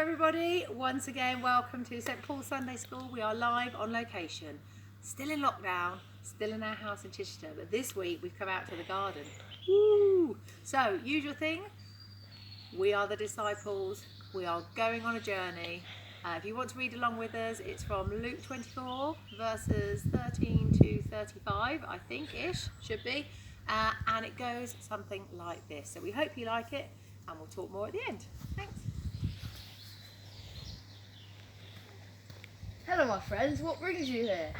everybody, once again welcome to St Paul's Sunday School. We are live on location, still in lockdown, still in our house in Chichester, but this week we've come out to the garden. Woo! So, usual thing, we are the disciples, we are going on a journey. If you want to read along with us, it's from Luke 24 verses 13 to 35, I think-ish, should be, and it goes something like this. So we hope you like it, and we'll talk more at the end. Thanks. Hello my friends, what brings you here?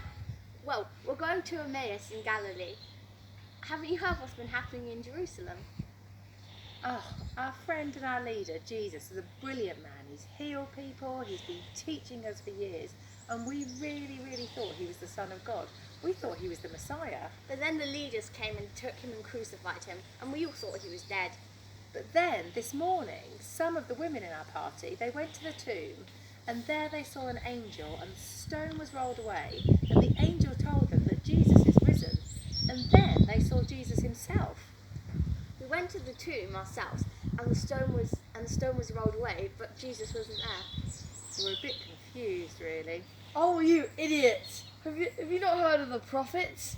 Well, we're going to Emmaus in Galilee. Haven't you heard what's been happening in Jerusalem? Oh, our friend and our leader, Jesus, is a brilliant man. He's healed people, he's been teaching us for years, and we really thought he was the Son of God. We thought he was the Messiah. But then the leaders came and took him and crucified him, and we all thought he was dead. But then, this morning, some of the women in our party, they went to the tomb, and there they saw an angel, and the stone was rolled away, and the angel told them that Jesus is risen. And then they saw Jesus himself. We went to the tomb ourselves, and the stone was rolled away, but Jesus wasn't there. So we're a bit confused, really. Oh, you idiots! Have you not heard of the prophets?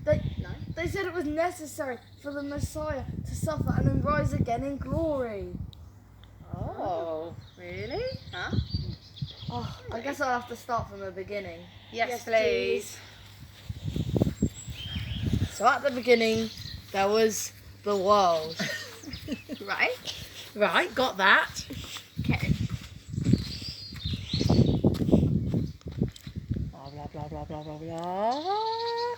No. They said it was necessary for the Messiah to suffer and then rise again in glory. Oh, really? Huh? Oh, I guess I'll have to start from the beginning. Yes, please. So at the beginning, there was the world. Right? Right, got that. Okay. Blah, blah, blah, blah, blah, blah.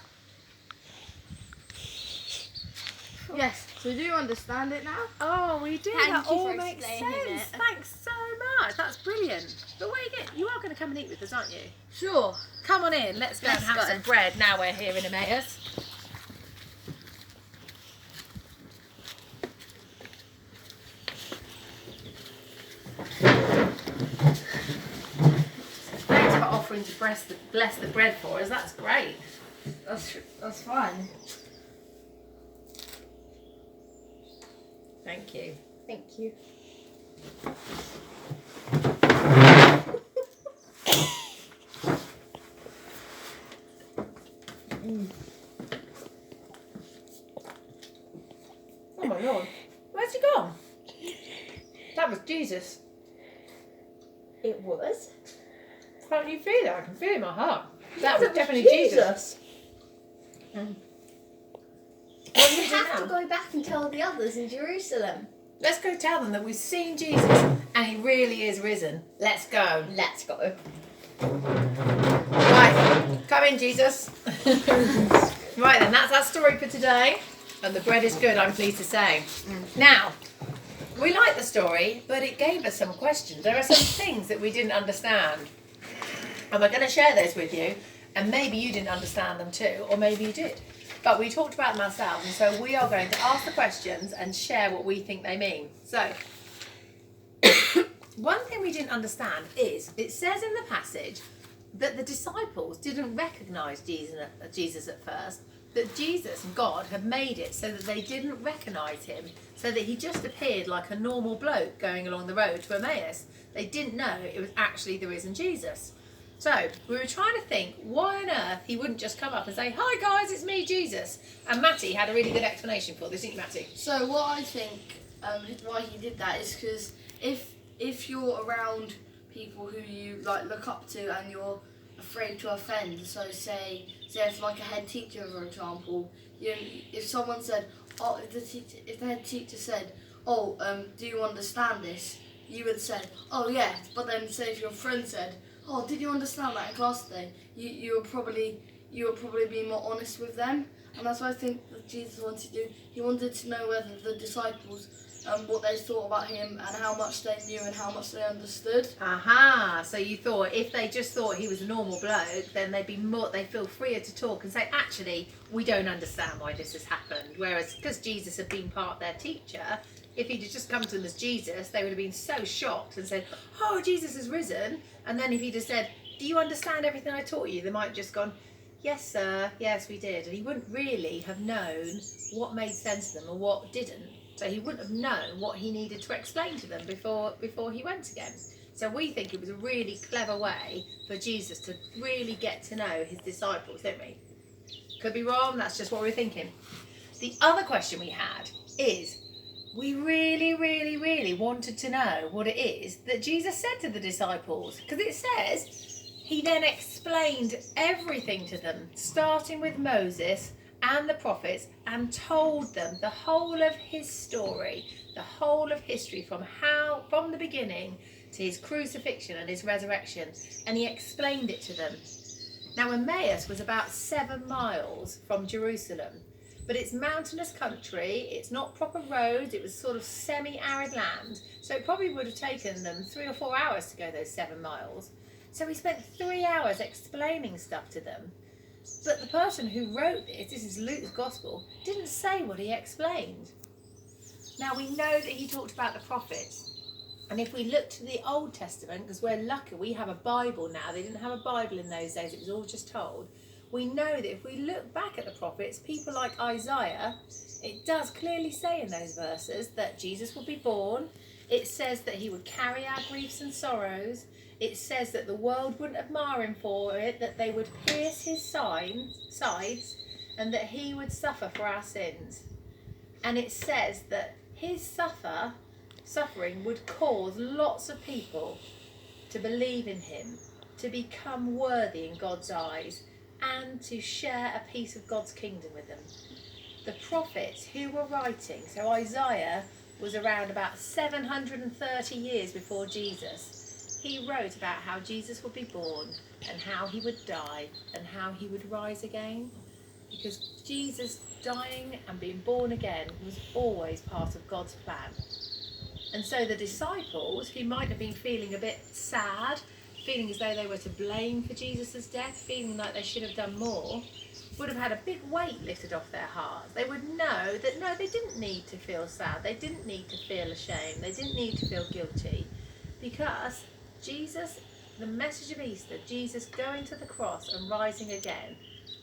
Yes, so do you understand it now? Oh, we do. Thank That you all for makes explaining sense. it. Thanks so much. That's brilliant. But you are going to come and eat with us, aren't you? Sure. Come on in. Let's go and have some bread now we're here in Emmaus. Thanks for offering to bless the bread for us. That's great. That's fine. Thank you. Thank you. Oh my Lord. Where's he gone? That was Jesus. It was? Can't you feel it? I can feel it in my heart. That was definitely Jesus. What are you We going to do have to now? go back and tell the others in Jerusalem. Let's go tell them that we've seen Jesus and he really is risen. Let's go. Let's go. Right, come in, Jesus. Right then, that's our story for today. And the bread is good, I'm pleased to say. Now, we like the story, but it gave us some questions. There are some things that we didn't understand. And we're going to share those with you. And maybe you didn't understand them too, or maybe you did. But we talked about them ourselves, and so we are going to ask the questions and share what we think they mean. So, one thing we didn't understand is, it says in the passage that the disciples didn't recognise Jesus at first, that Jesus and God had made it so that they didn't recognise him, so that he just appeared like a normal bloke going along the road to Emmaus. They didn't know it was actually the risen Jesus. So we were trying to think why on earth he wouldn't just come up and say, "Hi guys, it's me, Jesus." And Matty had a really good explanation for this, didn't you, Matty? So what I think why he did that is because if you're around people who you like look up to and you're afraid to offend, so say if like a head teacher, for example, if someone said, oh, if the head teacher said, "Oh, do you understand this?" you would say, "Oh yeah," but then say if your friend said, "Oh, did you understand that in class today?" You would probably be more honest with them, and that's what I think that Jesus wanted to do. He wanted to know whether the disciples, what they thought about him and how much they knew and how much they understood. Aha! So you thought if they just thought he was a normal bloke, then they'd feel freer to talk and say, "Actually, we don't understand why this has happened." Whereas because Jesus had been part of their teacher, if he'd just come to them as Jesus, they would have been so shocked and said, "Oh, Jesus has risen." And then if he'd have said, "Do you understand everything I taught you?" they might have just gone, "Yes, sir. Yes, we did." And he wouldn't really have known what made sense to them and what didn't. So he wouldn't have known what he needed to explain to them before he went again. So we think it was a really clever way for Jesus to really get to know his disciples, don't we? Could be wrong, that's just what we're thinking. The other question we had is, we really, really, really wanted to know what it is that Jesus said to the disciples. Because it says, he then explained everything to them, starting with Moses and the prophets, and told them the whole of his story, the whole of history from the beginning to his crucifixion and his resurrection. And he explained it to them. Now, Emmaus was about 7 miles from Jerusalem, but it's mountainous country, it's not proper roads, it was sort of semi-arid land, so it probably would have taken them 3 or 4 hours to go those 7 miles. So he spent 3 hours explaining stuff to them. But the person who wrote this is Luke's Gospel, didn't say what he explained. Now, we know that he talked about the prophets. And if we look to the Old Testament, because we're lucky, we have a Bible now. They didn't have a Bible in those days, it was all just told. We know that if we look back at the prophets, people like Isaiah, it does clearly say in those verses that Jesus would be born. It says that he would carry our griefs and sorrows. It says that the world wouldn't admire him for it, that they would pierce his sides, and that he would suffer for our sins. And it says that his suffering would cause lots of people to believe in him, to become worthy in God's eyes, and to share a piece of God's kingdom with them. The prophets who were writing, so Isaiah was around about 730 years before Jesus. He wrote about how Jesus would be born and how he would die and how he would rise again. Because Jesus dying and being born again was always part of God's plan. And so the disciples, who might have been feeling a bit sad, feeling as though they were to blame for Jesus' death, feeling like they should have done more, would have had a big weight lifted off their hearts. They would know that no, they didn't need to feel sad, they didn't need to feel ashamed, they didn't need to feel guilty, because Jesus, the message of Easter, Jesus going to the cross and rising again,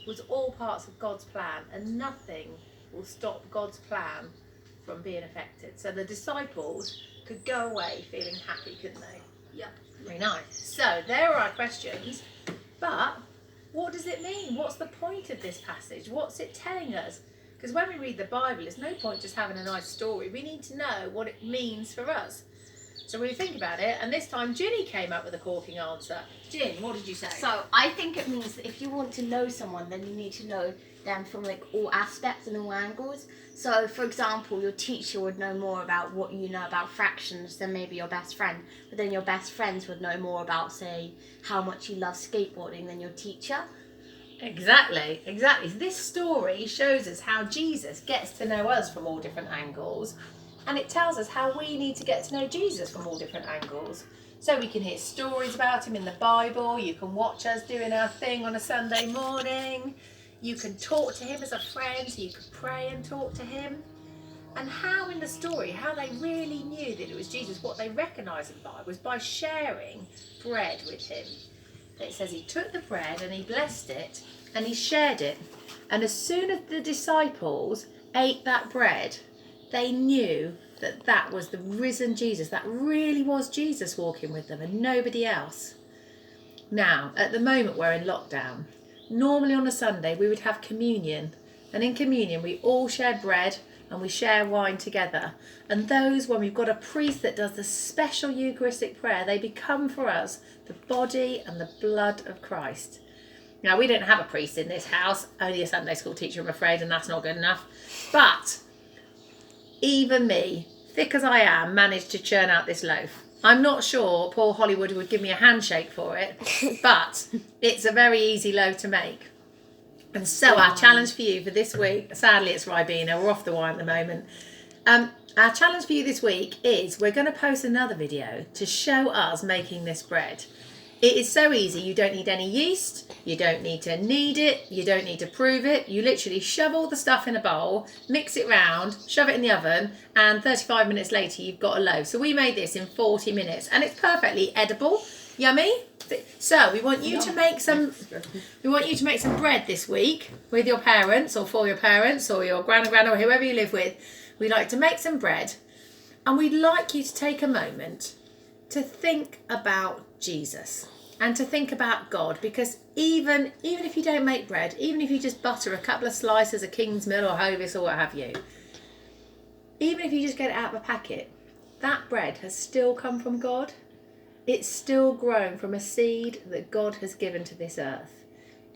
was all parts of God's plan, and nothing will stop God's plan from being affected. So the disciples could go away feeling happy, couldn't they? Yep. Very nice. So there are our questions, but what does it mean? What's the point of this passage? What's it telling us? Because when we read the Bible, it's no point just having a nice story. We need to know what it means for us. So we think about it, and this time Ginny came up with a corking answer. Gin, what did you say? So I think it means that if you want to know someone, then you need to know them from like all aspects and all angles. So for example, your teacher would know more about what you know about fractions than maybe your best friend, but then your best friends would know more about, say, how much you love skateboarding than your teacher. Exactly. This story shows us how Jesus gets to know us from all different angles, and it tells us how we need to get to know Jesus from all different angles. So we can hear stories about him in the Bible, you can watch us doing our thing on a Sunday morning, you can talk to him as a friend, so you can pray and talk to him. And how in the story, how they really knew that it was Jesus, what they recognised him by was by sharing bread with him. It says he took the bread and he blessed it and he shared it. And as soon as the disciples ate that bread, they knew that that was the risen Jesus. That really was Jesus walking with them and nobody else. Now, at the moment we're in lockdown. Normally on a Sunday we would have communion. And in communion we all share bread and we share wine together. And those, when we've got a priest that does the special Eucharistic prayer, they become for us the body and the blood of Christ. Now, we don't have a priest in this house, only a Sunday school teacher, I'm afraid, and that's not good enough. But even me, thick as I am, managed to churn out this loaf. I'm not sure Paul Hollywood would give me a handshake for it, but it's a very easy loaf to make. And so our challenge for you for this week, sadly it's Ribena, we're off the wine at the moment. Our challenge for you this week is we're going to post another video to show us making this bread. It is so easy, you don't need any yeast, you don't need to knead it, you don't need to prove it. You literally shove all the stuff in a bowl, mix it round, shove it in the oven, and 35 minutes later you've got a loaf. So we made this in 40 minutes and it's perfectly edible, yummy. So we want you to make some bread this week with your parents or for your parents or your gran or whoever you live with. We'd like to make some bread and we'd like you to take a moment to think about Jesus and to think about God, because even if you don't make bread, even if you just butter a couple of slices of King's Mill or Hovis or what have you, even if you just get it out of a packet, that bread has still come from God. It's still grown from a seed that God has given to this earth.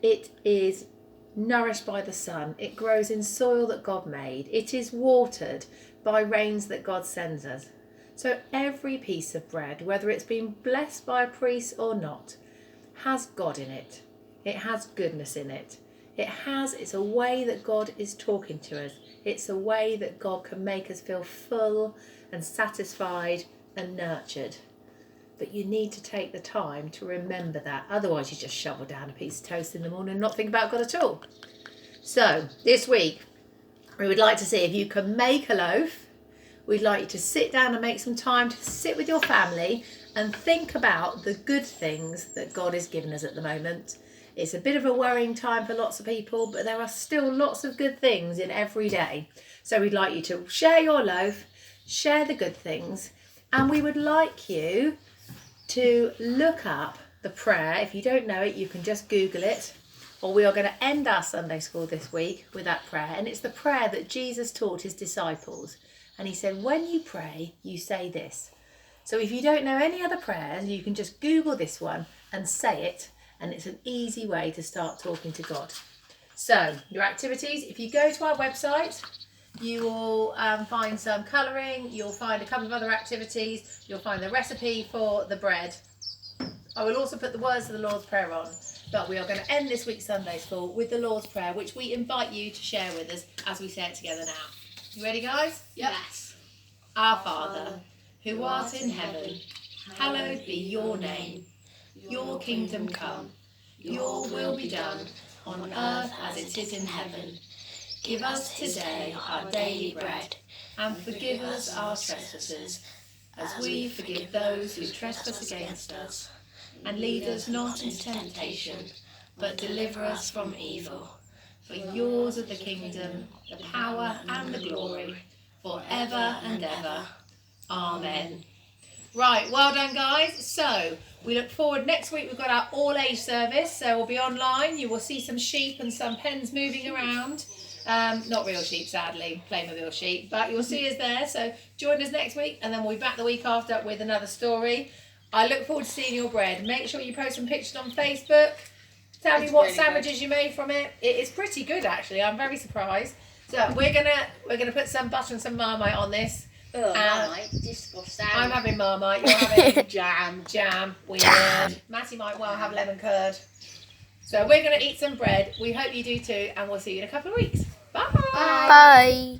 It is nourished by the sun. It grows in soil that God made. It is watered by rains that God sends us. So every piece of bread, whether it's been blessed by a priest or not, has God in it. It has goodness in it. It's a way that God is talking to us. It's a way that God can make us feel full and satisfied and nurtured. But you need to take the time to remember that. Otherwise, you just shovel down a piece of toast in the morning and not think about God at all. So this week, we would like to see if you can make a loaf. We'd like you to sit down and make some time to sit with your family and think about the good things that God has given us at the moment. It's a bit of a worrying time for lots of people, but there are still lots of good things in every day. So we'd like you to share your loaf, share the good things, and we would like you to look up the prayer. If you don't know it, you can just Google it, or we are going to end our Sunday school this week with that prayer. And it's the prayer that Jesus taught his disciples. And he said, when you pray, you say this. So if you don't know any other prayers, you can just Google this one and say it. And it's an easy way to start talking to God. So your activities, if you go to our website, you will find some colouring, you'll find a couple of other activities, you'll find the recipe for the bread. I will also put the words of the Lord's Prayer on, but we are going to end this week's Sunday School with the Lord's Prayer, which we invite you to share with us as we say it together now. You ready, guys? Yep. Yes. Our Father, who art in heaven, hallowed be your name. Your kingdom come, your will be done, on earth as it is in heaven. Give us today our daily bread, and forgive us our trespasses, as we forgive those who trespass against us. And lead us not into temptation, but deliver us from evil. For yours are the kingdom, the power and the glory, forever and ever. Amen. Right, well done guys. So we look forward, next week we've got our all age service, so we'll be online. You will see some sheep and some pens moving around. Not real sheep, sadly, Playmobil sheep, but you'll see us there. So join us next week, and then we'll be back the week after with another story. I look forward to seeing your bread. Make sure you post some pictures on Facebook. Tell me what sandwiches you made from it. It is pretty good actually. I'm very surprised. So we're gonna put some butter and some Marmite on this. Oh, Marmite, disgusting. I'm having Marmite. You're having jam. Weird. Matty might well have lemon curd. So we're gonna eat some bread. We hope you do too, and we'll see you in a couple of weeks. Bye. Bye.